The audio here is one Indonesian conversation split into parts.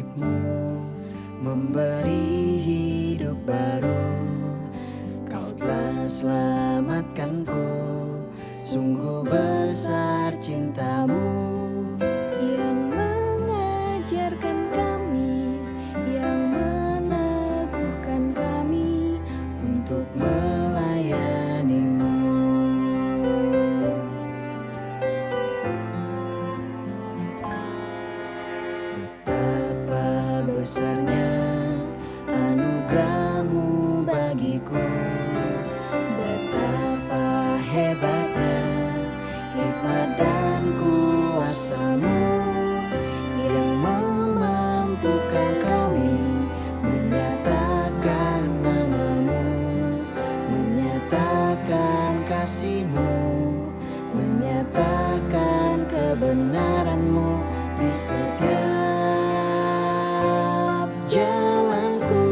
salib-Mu memberi hidup baru. Kau telah selamatkanku, sungguh besar cinta-Mu yang mengajarkan kami, yang meneguhkan kami untuk melayani-Mu. Betapa besarnya anugerah-Mu bagiku, betapa hebatnya hikmat dan kuasa-Mu yang memampukan kami menyatakan nama-Mu, menyatakan kasih-Mu, menyatakan kebenaran-Mu di setiap jalanku.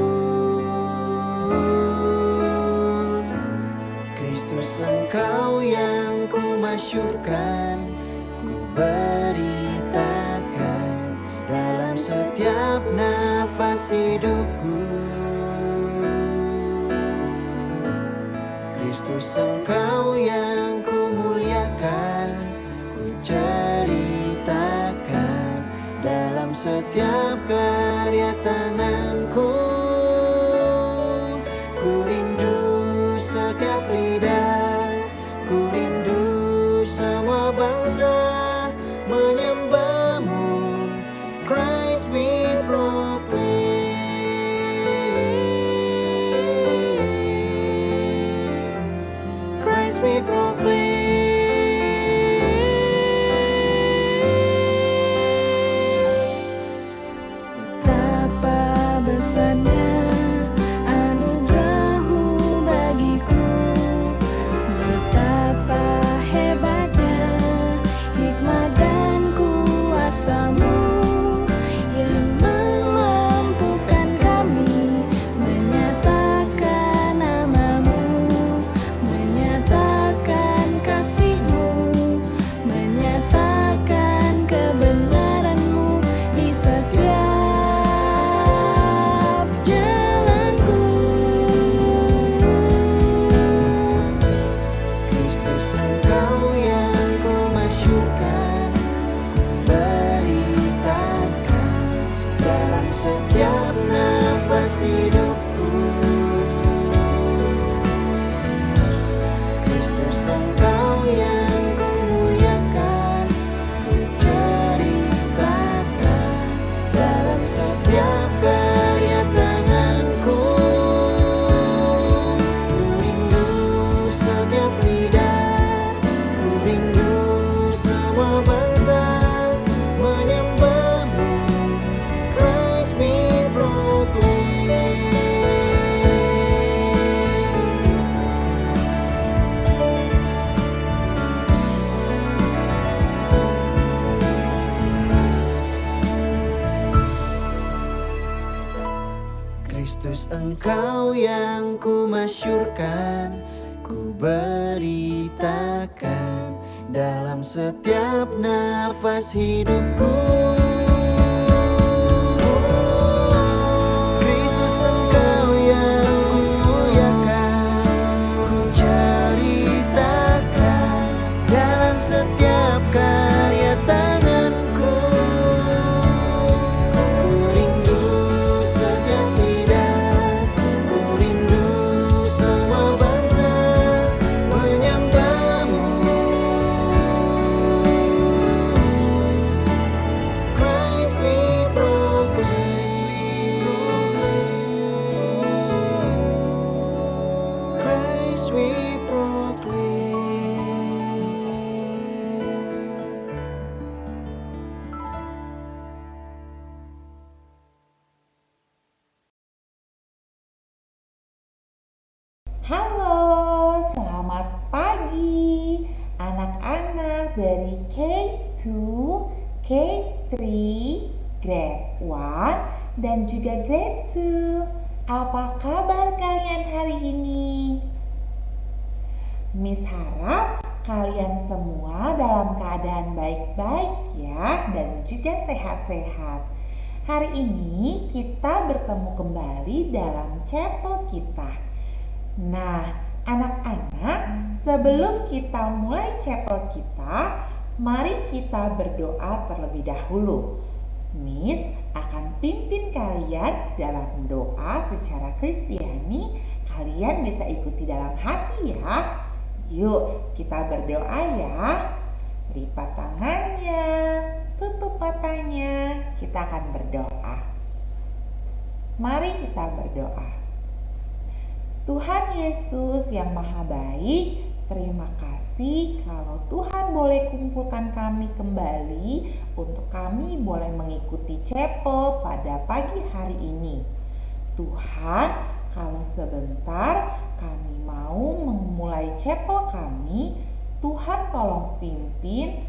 Kristus, Engkau yang ku masyurkan, ku beritakan dalam setiap nafas hidupku. Kristus, Engkau yang ku muliakan, ku ceritakan dalam setiap karya tanganku. Ku rindu setiap lidah, ku rindu semua bangsa menyembah-Mu. Christ we proclaim, Christ we proclaim. Betapa besarnya anugerah-Mu bagiku, betapa hebatnya hikmat dan kuasa-Mu yang memampukan kami menyatakan nama-Mu, menyatakan kasih-Mu, menyatakan kebenaran-Mu di setiap jalanku. Kristus, Engkau yang ku masyurkan, ku beritakan dalam setiap nafas hidupku. Kristus, Engkau yang ku muliakan, ku ceritakan dalam setiap karya tanganku. Ku rindu setiap lidah, ku rindu semua bangsa menyembah-Mu. Christ we proclaim. Kristus, Engkau yang ku masyurkan, ku beritakan dalam setiap nafas hidupku. Kristus, Engkau yang ku muliakan, ku ceritakan dalam setiap karya tanganku. Ku rindu setiap lidah, ku rindu semua bangsa menyembah-Mu. Christ we proclaim, Christ we proclaim. Halo, selamat pagi anak-anak dari K2, K3, Grade 1 dan juga Grade 2. Apa kabar kalian hari ini? Miss harap kalian semua dalam keadaan baik-baik ya, dan juga sehat-sehat. Hari ini kita bertemu kembali dalam chapel kita. Nah, anak-anak, sebelum kita mulai chapel kita, mari kita berdoa terlebih dahulu. Miss akan pimpin kalian dalam doa secara Kristiani. Kalian bisa ikuti dalam hati ya. Yuk, kita berdoa ya. Lipat tangannya, tutup matanya. Kita akan berdoa. Mari kita berdoa. Tuhan Yesus yang Maha Baik, terima kasih kalau Tuhan boleh kumpulkan kami kembali untuk kami boleh mengikuti chapel pada pagi hari ini. Tuhan, kalau sebentar kami mau memulai chapel kami, Tuhan tolong pimpin,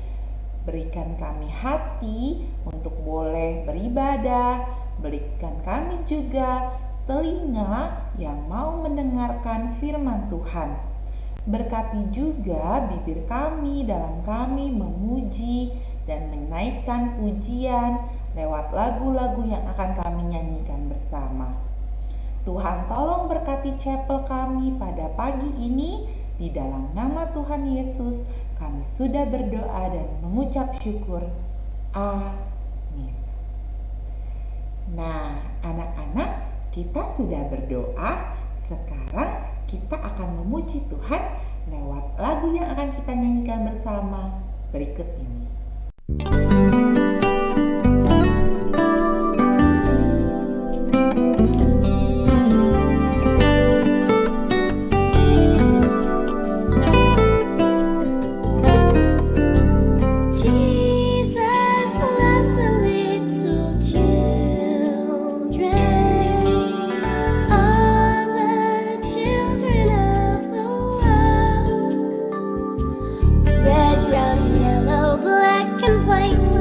berikan kami hati untuk boleh beribadah, berikan kami juga telinga yang mau mendengarkan firman Tuhan. Berkati juga bibir kami dalam kami memuji dan menaikkan pujian lewat lagu-lagu yang akan kami nyanyikan bersama. Tuhan tolong berkati chapel kami pada pagi ini. Di dalam nama Tuhan Yesus kami sudah berdoa dan mengucap syukur. Amin. Nah, anak-anak, kita sudah berdoa. Sekarang kita akan memuji Tuhan lewat lagu yang akan kita nyanyikan bersama berikut ini. Red, brown, yellow, black and white.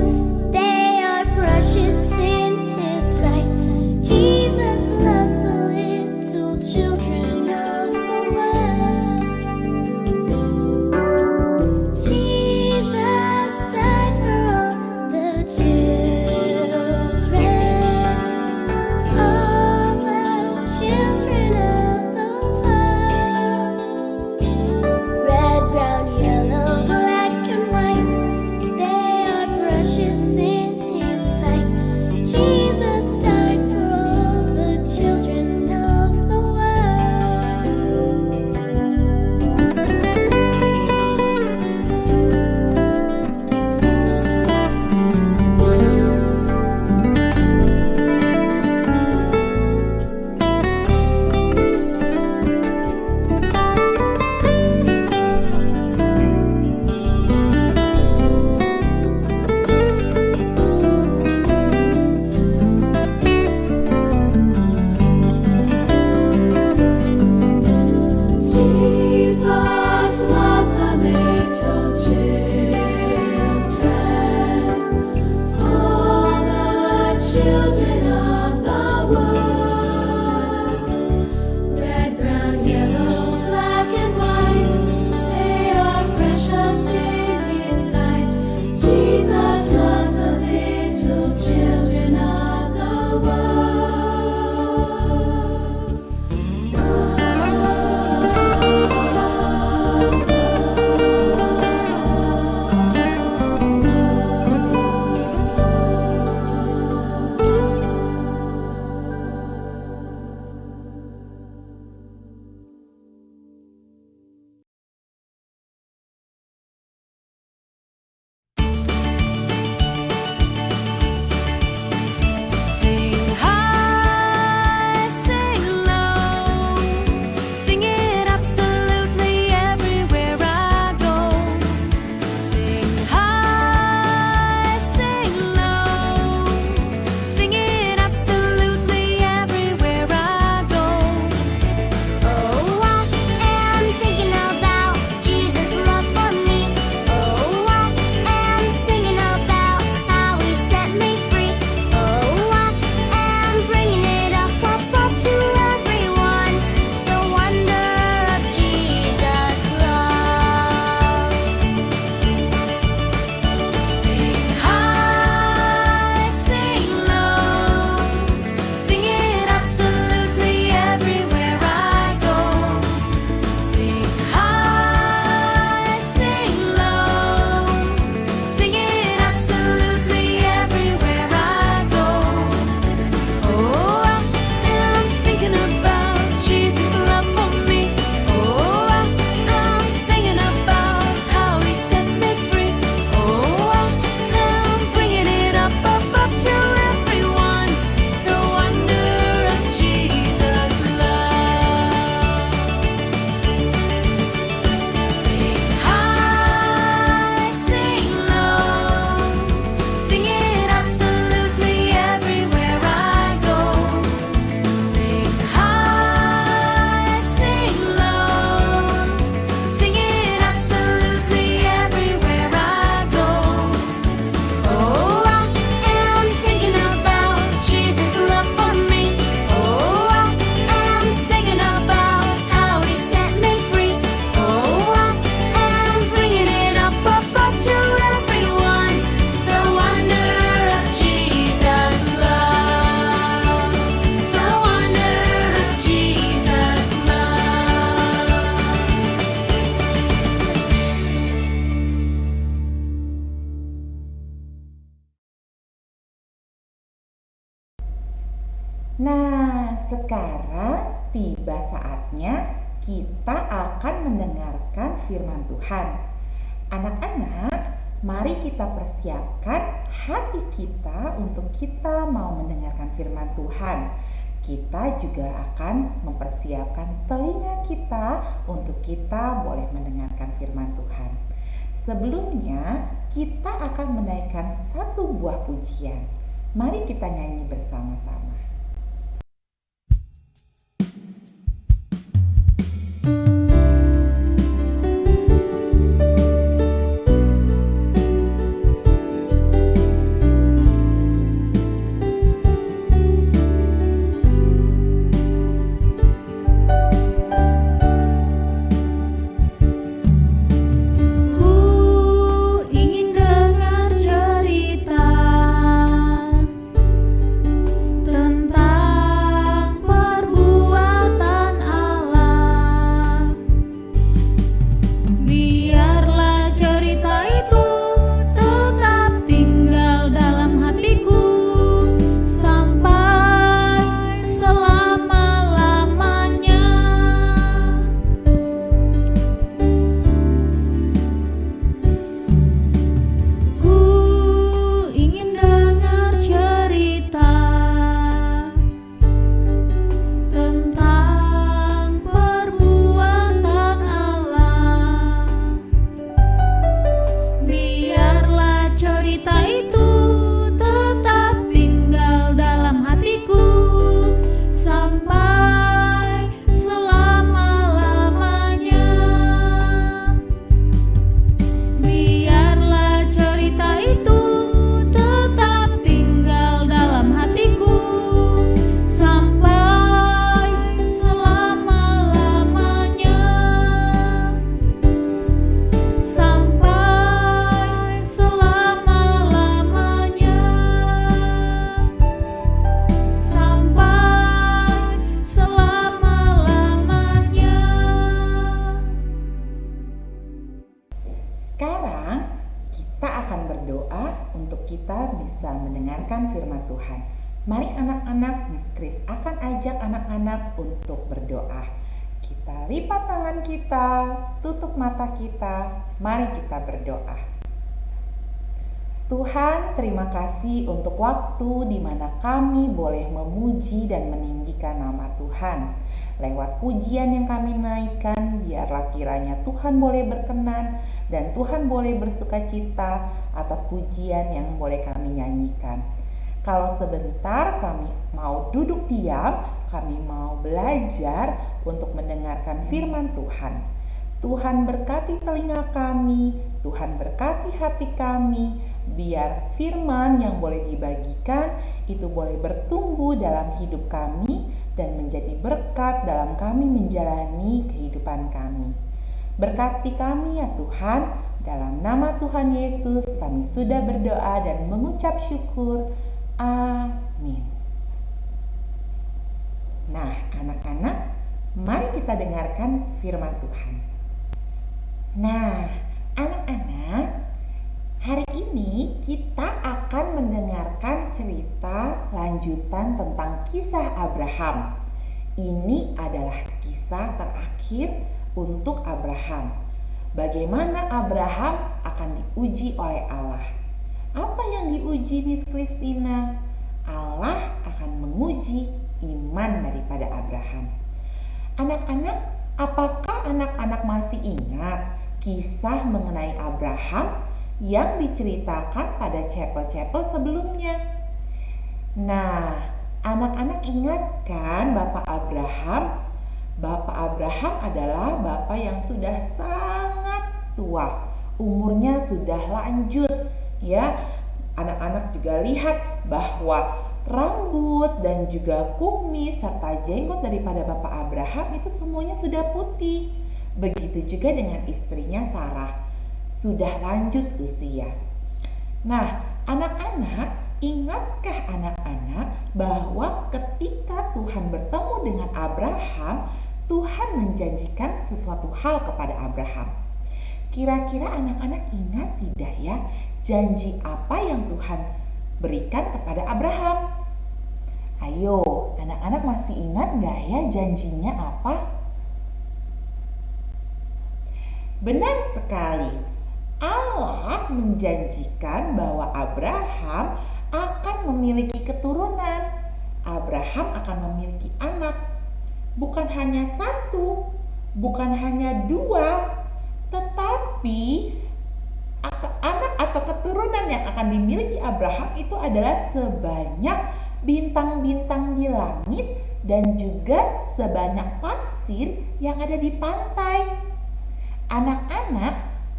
Nah, sekarang tiba saatnya kita akan mendengarkan firman Tuhan. Anak-anak, mari kita persiapkan hati kita untuk kita mau mendengarkan firman Tuhan. Kita juga akan mempersiapkan telinga kita untuk kita boleh mendengarkan firman Tuhan. Sebelumnya, kita akan menaikkan satu buah pujian. Mari kita nyanyi bersama-sama. Sekarang kita akan berdoa untuk kita bisa mendengarkan firman Tuhan. Mari anak-anak, Miss Kris akan ajak anak-anak untuk berdoa. Kita lipat tangan kita, tutup mata kita, mari kita berdoa. Tuhan, terima kasih untuk waktu di mana kami boleh memuji dan meninggikan nama Tuhan. Lewat pujian yang kami naikkan, biarlah kiranya Tuhan boleh berkenan dan Tuhan boleh bersukacita atas pujian yang boleh kami nyanyikan. Kalau sebentar kami mau duduk diam, kami mau belajar untuk mendengarkan firman Tuhan. Tuhan berkati telinga kami, Tuhan berkati hati kami, biar firman yang boleh dibagikan itu boleh bertumbuh dalam hidup kami dan menjadi berkat dalam kami menjalani kehidupan kami. Berkati kami ya Tuhan, dalam nama Tuhan Yesus kami sudah berdoa dan mengucap syukur. Amin. Nah, anak-anak, mari kita dengarkan firman Tuhan. Nah, anak-anak, hari ini kita akan mendengarkan cerita lanjutan tentang kisah Abraham. Ini adalah kisah terakhir untuk Abraham. Bagaimana Abraham akan diuji oleh Allah. Apa yang diuji Miss Christina? Allah akan menguji iman daripada Abraham. Anak-anak, apakah anak-anak masih ingat kisah mengenai Abraham yang diceritakan pada chapel-chapel sebelumnya? Nah, anak-anak ingat kan Bapak Abraham? Bapak Abraham adalah bapak yang sudah sangat tua, umurnya sudah lanjut, ya. Anak-anak juga lihat bahwa rambut dan juga kumis serta jenggot daripada Bapak Abraham itu semuanya sudah putih. Begitu juga dengan istrinya Sarah, sudah lanjut usia. Nah, anak-anak, ingatkah anak-anak bahwa ketika Tuhan bertemu dengan Abraham, Tuhan menjanjikan sesuatu hal kepada Abraham. Kira-kira anak-anak ingat tidak ya, janji apa yang Tuhan berikan kepada Abraham? Ayo, anak-anak masih ingat nggak ya janjinya apa? Benar sekali. Allah menjanjikan bahwa Abraham akan memiliki keturunan. Abraham akan memiliki anak. Bukan hanya satu, bukan hanya dua, tetapi anak atau keturunan yang akan dimiliki Abraham itu adalah sebanyak bintang-bintang di langit dan juga sebanyak pasir yang ada di pantai.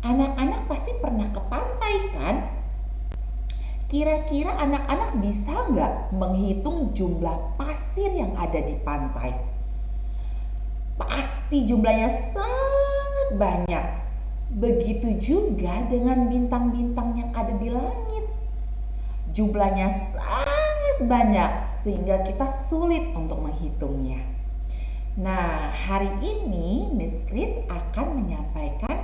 Anak-anak pasti pernah ke pantai kan? Kira-kira anak-anak bisa nggak menghitung jumlah pasir yang ada di pantai? Pasti jumlahnya sangat banyak. Begitu juga dengan bintang-bintang yang ada di langit. Jumlahnya sangat banyak sehingga kita sulit untuk menghitungnya. Nah, hari ini Miss Kris akan menyampaikan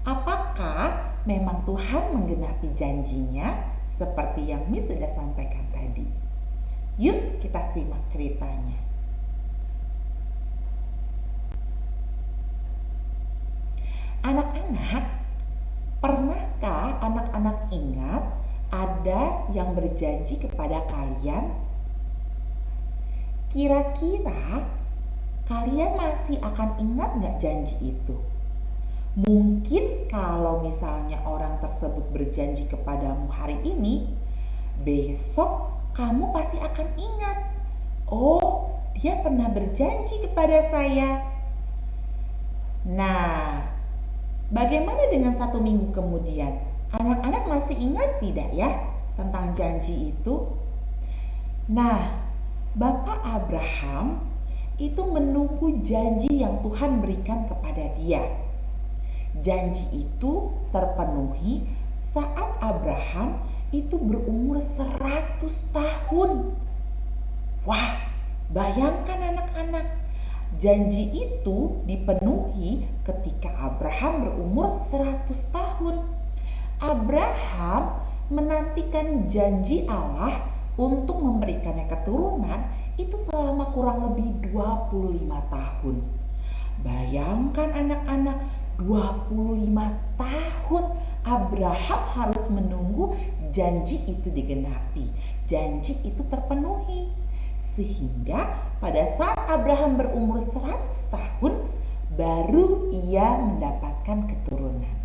apakah memang Tuhan menggenapi janjinya seperti yang Miss sudah sampaikan tadi. Yuk kita simak ceritanya. Anak-anak, pernahkah anak-anak ingat ada yang berjanji kepada kalian? Kira-kira kalian masih akan ingat nggak janji itu? Mungkin kalau misalnya orang tersebut berjanji kepadamu hari ini, besok kamu pasti akan ingat. Oh, dia pernah berjanji kepada saya. Nah, bagaimana dengan 1 minggu kemudian? Anak-anak masih ingat tidak ya tentang janji itu? Nah, Bapak Abraham itu menunggu janji yang Tuhan berikan kepada dia. Janji itu terpenuhi saat Abraham itu berumur 100 tahun. Wah, bayangkan anak-anak, janji itu dipenuhi ketika Abraham berumur 100 tahun. Abraham menantikan janji Allah untuk memberikannya keturunan itu selama kurang lebih 25 tahun. Bayangkan anak-anak, 25 tahun Abraham harus menunggu janji itu digenapi, janji itu terpenuhi. Sehingga pada saat Abraham berumur 100 tahun baru ia mendapatkan keturunan.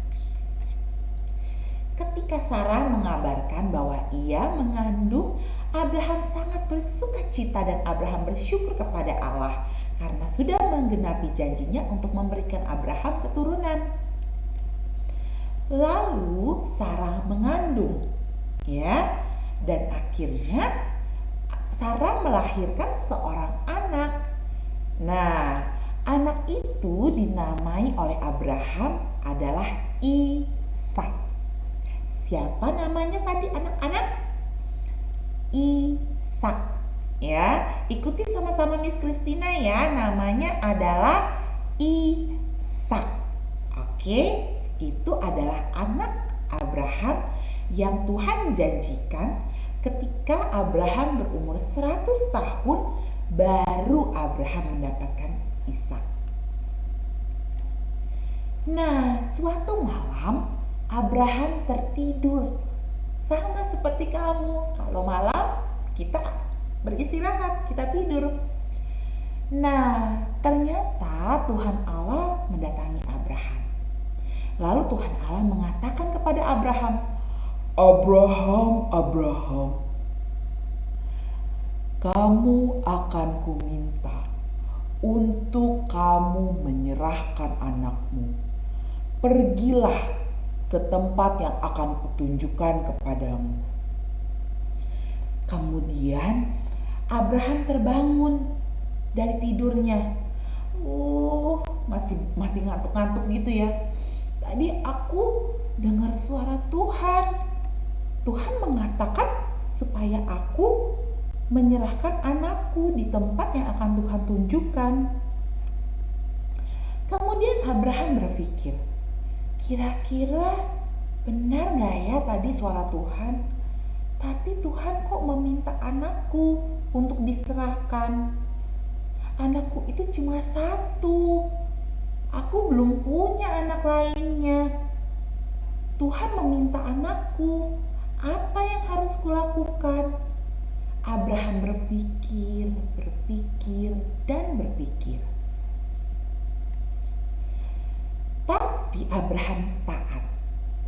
Ketika Sarah mengabarkan bahwa ia mengandung, Abraham sangat bersukacita dan Abraham bersyukur kepada Allah karena sudah menggenapi janjinya untuk memberikan Abraham keturunan. Lalu Sarah mengandung, ya, dan akhirnya Sarah melahirkan seorang anak. Nah, anak itu dinamai oleh Abraham adalah Ishak. Siapa namanya tadi anak-anak? Ishak. Ya, ikuti sama-sama Miss Christina ya. Namanya adalah Ishak. Oke, itu adalah anak Abraham yang Tuhan janjikan ketika Abraham berumur 100 tahun baru Abraham mendapatkan Ishak. Nah, suatu malam Abraham tertidur. Sama seperti kamu, kalau malam kita beristirahat, kita tidur. Nah, ternyata Tuhan Allah mendatangi Abraham. Lalu Tuhan Allah mengatakan kepada Abraham, "Abraham, Abraham, kamu akan kuminta untuk kamu menyerahkan anakmu. Pergilah ke tempat yang akan kutunjukkan kepadamu." Kemudian Abraham terbangun dari tidurnya. Masih ngantuk-ngantuk gitu ya. Tadi aku dengar suara Tuhan. Tuhan mengatakan supaya aku menyerahkan anakku di tempat yang akan Tuhan tunjukkan. Kemudian Abraham berpikir, kira-kira benar gak ya tadi suara Tuhan? Tapi Tuhan kok meminta anakku untuk diserahkan? Anakku itu cuma satu. Aku belum punya anak lainnya. Tuhan meminta anakku. Apa yang harus kulakukan? Abraham berpikir, dan berpikir. Tapi Abraham taat.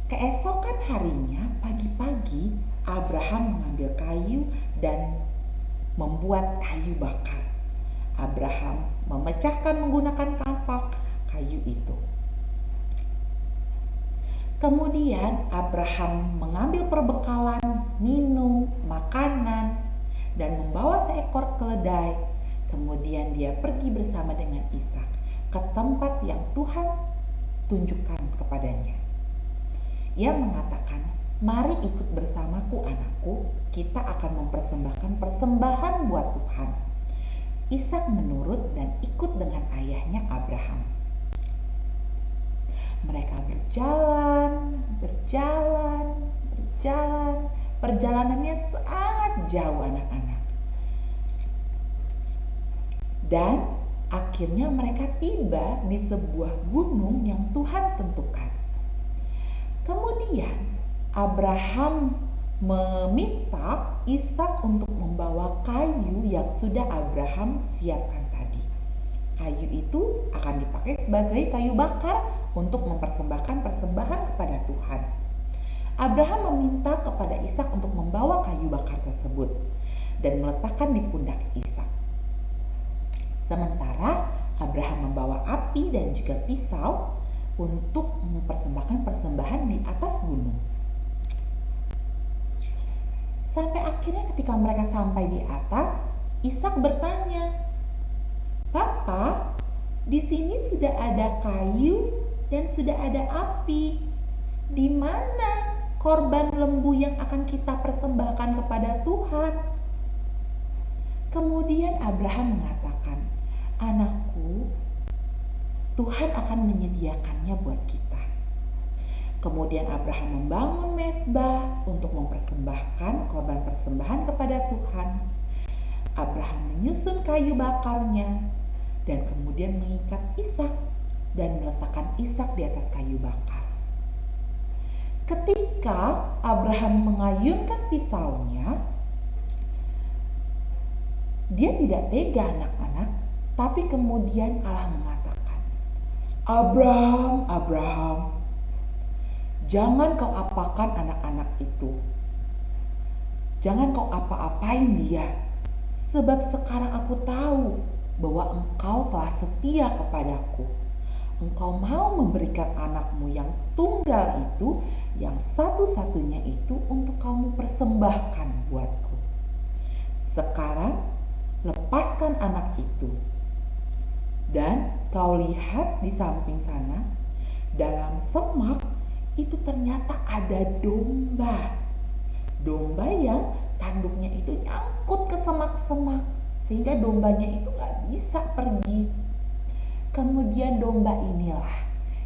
Keesokan harinya, pagi-pagi, Abraham mengambil kayu dan membuat kayu bakar. Abraham memecahkan menggunakan kapak kayu itu. Kemudian Abraham mengambil perbekalan, minum, makanan, dan membawa seekor keledai. Kemudian dia pergi bersama dengan Ishak ke tempat yang Tuhan tunjukkan kepadanya. Ia mengatakan, "Mari ikut bersamaku anakku, kita akan mempersembahkan persembahan buat Tuhan." Ishak menurut dan ikut dengan ayahnya Abraham. Mereka berjalan. Perjalanannya sangat jauh anak-anak. Dan akhirnya mereka tiba di sebuah gunung yang Tuhan tentukan. Kemudian Abraham meminta Ishak untuk membawa kayu yang sudah Abraham siapkan tadi. Kayu itu akan dipakai sebagai kayu bakar untuk mempersembahkan persembahan kepada Tuhan. Abraham meminta kepada Ishak untuk membawa kayu bakar tersebut dan meletakkan di pundak Ishak. Sementara Abraham membawa api dan juga pisau untuk mempersembahkan persembahan di atas gunung. Sampai akhirnya ketika mereka sampai di atas, Ishak bertanya, "Papa, di sini sudah ada kayu dan sudah ada api. Di mana korban lembu yang akan kita persembahkan kepada Tuhan?" Kemudian Abraham mengatakan, "Anakku, Tuhan akan menyediakannya buat kita." Kemudian Abraham membangun mezbah untuk mempersembahkan korban persembahan kepada Tuhan. Abraham menyusun kayu bakarnya dan kemudian mengikat Ishak dan meletakkan Ishak di atas kayu bakar. Ketika Abraham mengayunkan pisaunya, dia tidak tega anak-anak, tapi kemudian Allah mengatakan, "Abraham, Abraham, jangan kau apakan anak-anak itu. Jangan kau apa-apain dia, sebab sekarang aku tahu bahwa engkau telah setia kepadaku. Engkau mau memberikan anakmu yang tunggal itu, yang satu-satunya itu untuk kamu persembahkan buatku. Sekarang lepaskan anak itu. Dan kau lihat di samping sana, dalam semak itu ternyata ada domba. Domba yang tanduknya itu nyangkut ke semak-semak, sehingga dombanya itu gak bisa pergi. Kemudian domba inilah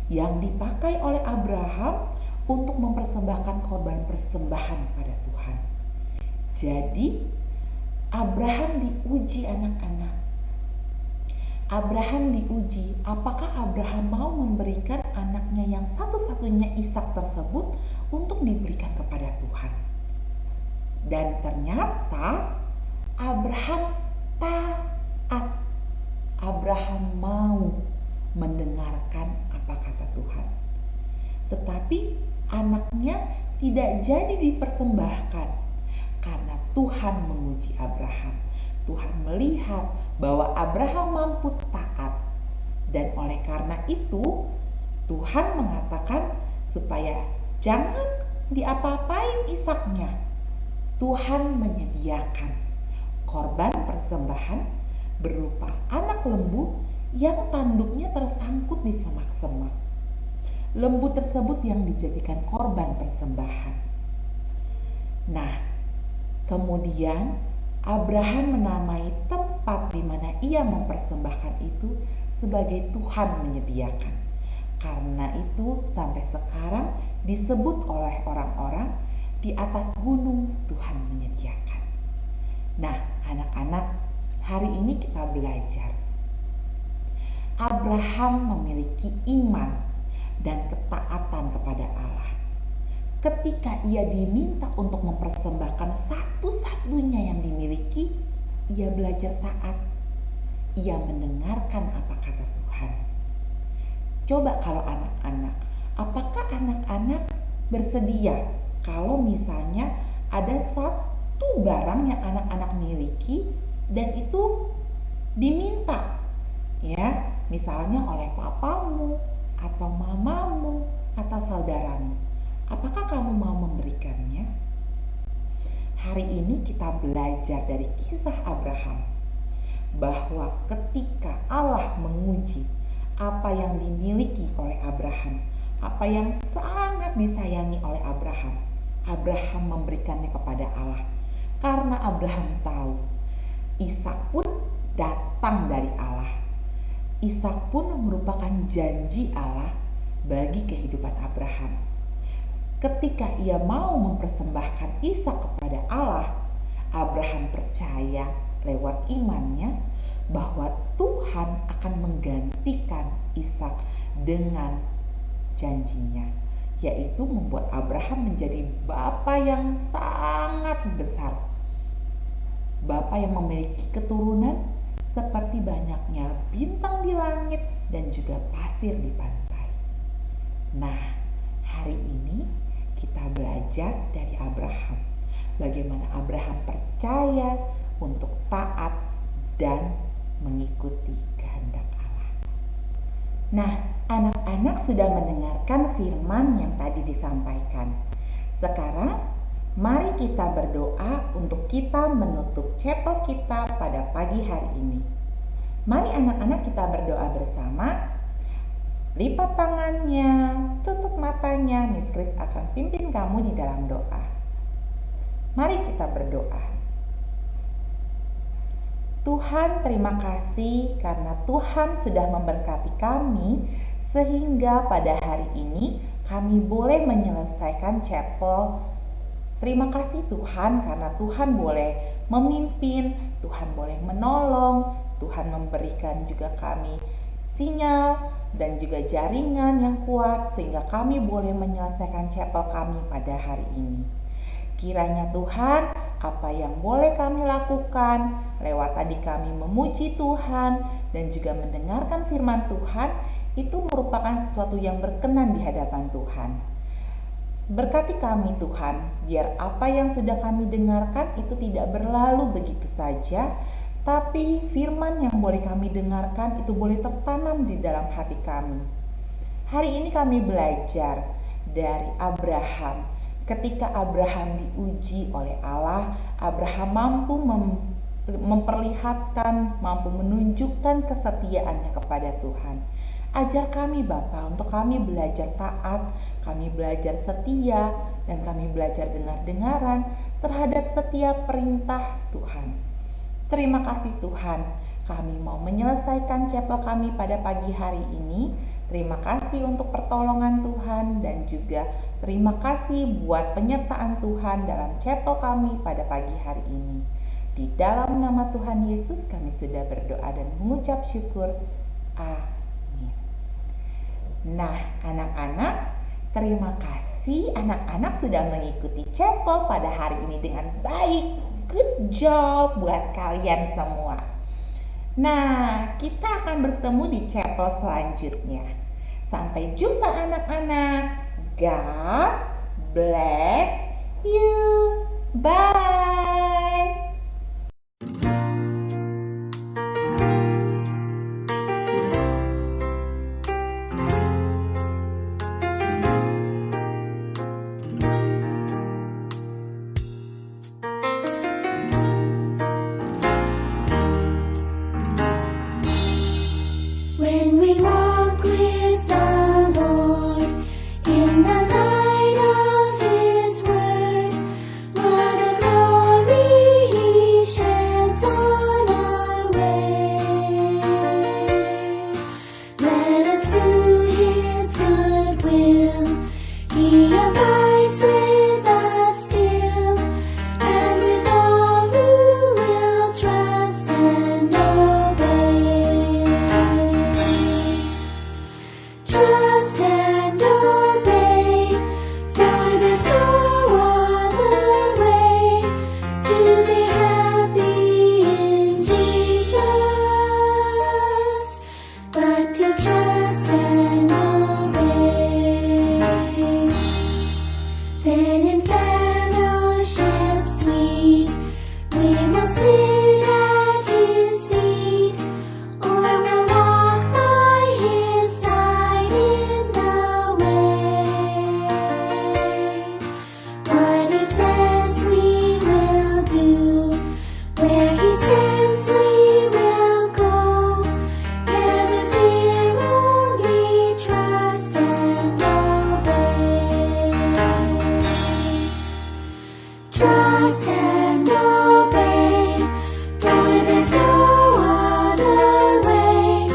yang dipakai oleh Abraham untuk mempersembahkan korban persembahan pada Tuhan. Jadi Abraham diuji anak-anak. Abraham diuji apakah Abraham mau memberikan anaknya yang satu-satunya Ishak tersebut untuk diberikan kepada Tuhan. Dan ternyata Abraham taat. Abraham mau mendengarkan apa kata Tuhan. Tetapi anaknya tidak jadi dipersembahkan karena Tuhan menguji Abraham. Tuhan melihat bahwa Abraham mampu taat, dan oleh karena itu Tuhan mengatakan supaya jangan diapa-apain Ishaknya. Tuhan menyediakan korban persembahan berupa anak lembu yang tanduknya tersangkut di semak-semak. Lembu tersebut yang dijadikan korban persembahan. Nah, kemudian Abraham menamai tempat di mana ia mempersembahkan itu sebagai Tuhan menyediakan. Karena itu sampai sekarang disebut oleh orang-orang di atas gunung Tuhan menyediakan. Nah, anak-anak, hari ini kita belajar. Abraham memiliki iman dan ketaatan kepada Allah. Ketika ia diminta untuk mempersembahkan satu-satunya yang dimiliki, ia belajar taat. Ia mendengarkan apa kata Tuhan. Coba kalau anak-anak, apakah anak-anak bersedia kalau misalnya ada satu barang yang anak-anak miliki dan itu diminta, ya, misalnya oleh papamu atau mamamu atau saudaramu, apakah kamu mau memberikannya? Hari ini kita belajar dari kisah Abraham bahwa ketika Allah menguji apa yang dimiliki oleh Abraham, apa yang sangat disayangi oleh Abraham, Abraham memberikannya kepada Allah. Karena Abraham tahu Ishak pun datang dari Allah. Ishak pun merupakan janji Allah bagi kehidupan Abraham. Ketika ia mau mempersembahkan Ishak kepada Allah, Abraham percaya lewat imannya bahwa Tuhan akan menggantikan Ishak dengan janjinya, yaitu membuat Abraham menjadi bapa yang sangat besar, bapa yang memiliki keturunan seperti banyaknya bintang di langit dan juga pasir di pantai. Nah, hari ini kita belajar dari Abraham, bagaimana Abraham percaya untuk taat dan mengikuti kehendak Allah. Nah, anak-anak sudah mendengarkan firman yang tadi disampaikan. Sekarang mari kita berdoa untuk kita menutup chapel kita pada pagi hari ini. Mari anak-anak kita berdoa bersama. Lipat tangannya, tutup matanya. Miss Chris akan pimpin kamu di dalam doa. Mari kita berdoa. Tuhan, terima kasih karena Tuhan sudah memberkati kami sehingga pada hari ini kami boleh menyelesaikan chapel. Terima kasih Tuhan karena Tuhan boleh memimpin, Tuhan boleh menolong, Tuhan memberikan juga kami sinyal dan juga jaringan yang kuat sehingga kami boleh menyelesaikan chapel kami pada hari ini. Kiranya Tuhan, apa yang boleh kami lakukan lewat tadi kami memuji Tuhan dan juga mendengarkan firman Tuhan, itu merupakan sesuatu yang berkenan di hadapan Tuhan. Berkati kami Tuhan, biar apa yang sudah kami dengarkan itu tidak berlalu begitu saja, tapi firman yang boleh kami dengarkan itu boleh tertanam di dalam hati kami. Hari ini kami belajar dari Abraham. Ketika Abraham diuji oleh Allah, Abraham mampu memperlihatkan, mampu menunjukkan kesetiaannya kepada Tuhan. Ajar kami Bapa untuk kami belajar taat, kami belajar setia, dan kami belajar dengar-dengaran terhadap setiap perintah Tuhan. Terima kasih Tuhan, kami mau menyelesaikan chapel kami pada pagi hari ini. Terima kasih untuk pertolongan Tuhan dan juga terima kasih buat penyertaan Tuhan dalam chapel kami pada pagi hari ini. Di dalam nama Tuhan Yesus kami sudah berdoa dan mengucap syukur. Amin. Nah, anak-anak, terima kasih anak-anak sudah mengikuti chapel pada hari ini dengan baik. Good job buat kalian semua. Nah, kita akan bertemu di chapel selanjutnya. Sampai jumpa anak-anak. God bless you. Bye. When we walk with the Lord in the light of His word, what a trust and obey, for there's no other way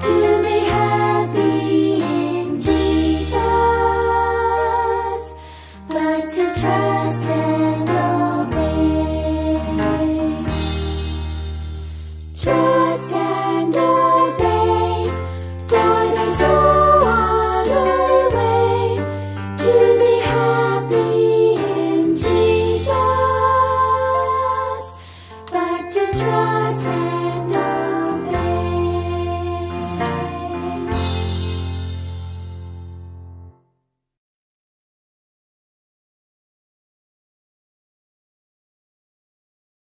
to be happy in Jesus but to trust and